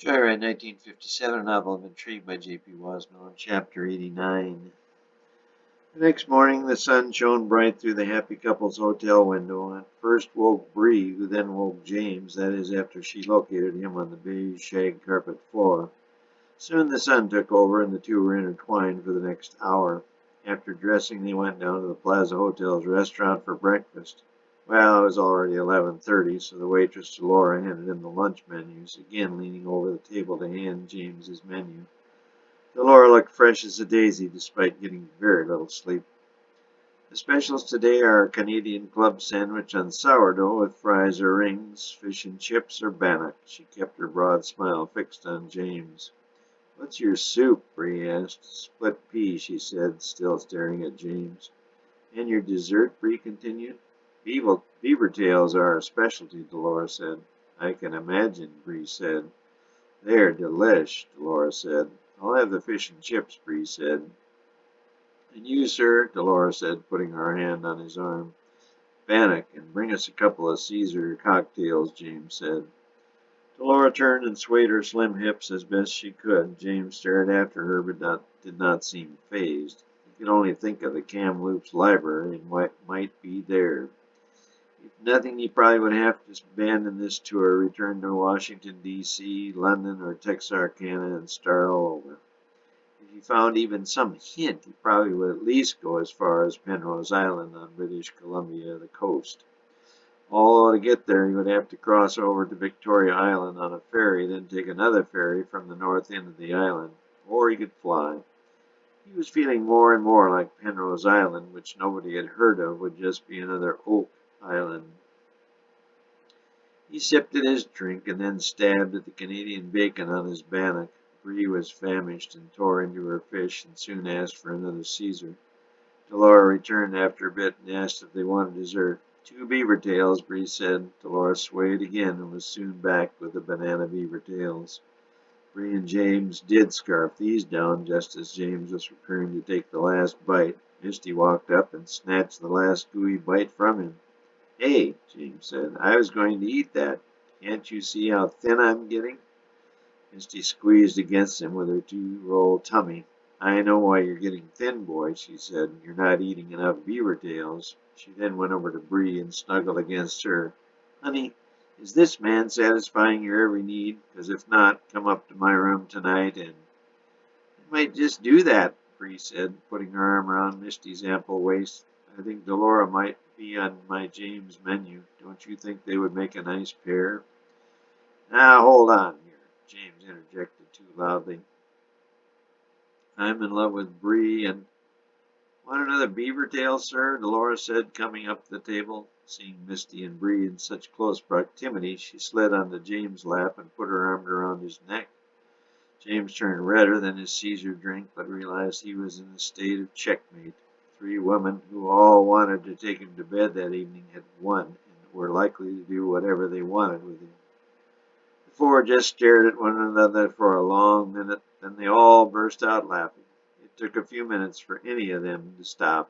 Joyride, 1957, a novel of intrigue by J.P. Wasmiller, Chapter 89. The next morning, the sun shone bright through the happy couple's hotel window, and first woke Bree, who then woke James, that is, after she located him on the beige shag carpet floor. Soon the sun took over, and the two were intertwined for the next hour. After dressing, they went down to the Plaza Hotel's restaurant for breakfast. Well, it was already 11:30, so the waitress Delora handed him the lunch menus, again leaning over the table to hand James his menu. Delora looked fresh as a daisy, despite getting very little sleep. The specials today are a Canadian club sandwich on sourdough with fries or rings, fish and chips, or bannock. She kept her broad smile fixed on James. "What's your soup?" Bree asked. "Split pea," she said, still staring at James. "And your dessert?" Bree continued. "Beaver tails are our specialty," Dolores said. "I can imagine," Bree said. "They're delish," Dolores said. "I'll have the fish and chips," Bree said. "And you, sir," Dolores said, putting her hand on his arm. "Bannock, and bring us a couple of Caesar cocktails," James said. Delora turned and swayed her slim hips as best she could. James stared after her, but did not seem fazed. He could only think of the Kamloops Library and what might be there. If nothing, he probably would have to abandon this tour, return to Washington, D.C., London, or Texarkana, and start all over. If he found even some hint, he probably would at least go as far as Penrose Island on British Columbia, the coast. Although to get there, he would have to cross over to Victoria Island on a ferry, then take another ferry from the north end of the island, or he could fly. He was feeling more and more like Penrose Island, which nobody had heard of, would just be another oak island. He sipped at his drink and then stabbed at the Canadian bacon on his bannock. Bree was famished and tore into her fish and soon asked for another Caesar. Delora returned after a bit and asked if they wanted dessert. "2 beaver tails," Bree said. Delora swayed again and was soon back with the banana beaver tails. Bree and James did scarf these down just as James was preparing to take the last bite. Misty walked up and snatched the last gooey bite from him. "Hey," James said, "I was going to eat that. Can't you see how thin I'm getting?" Misty squeezed against him with her 2-roll tummy. "I know why you're getting thin, boy," she said. "You're not eating enough beaver tails." She then went over to Bree and snuggled against her. "Honey, is this man satisfying your every need? Because if not, come up to my room tonight and—" "I might just do that," Bree said, putting her arm around Misty's ample waist. "I think Delora might be on my James menu. Don't you think they would make a nice pair?" "Now, hold on here," James interjected too loudly. "I'm in love with Bree and—" "Want another beaver tail, sir?" Dolores said, coming up to the table. Seeing Misty and Bree in such close proximity, she slid onto James' lap and put her arm around his neck. James turned redder than his Caesar drink, but realized he was in a state of checkmate. 3 women, who all wanted to take him to bed that evening, had won and were likely to do whatever they wanted with him. The 4 just stared at one another for a long minute, then they all burst out laughing. It took a few minutes for any of them to stop.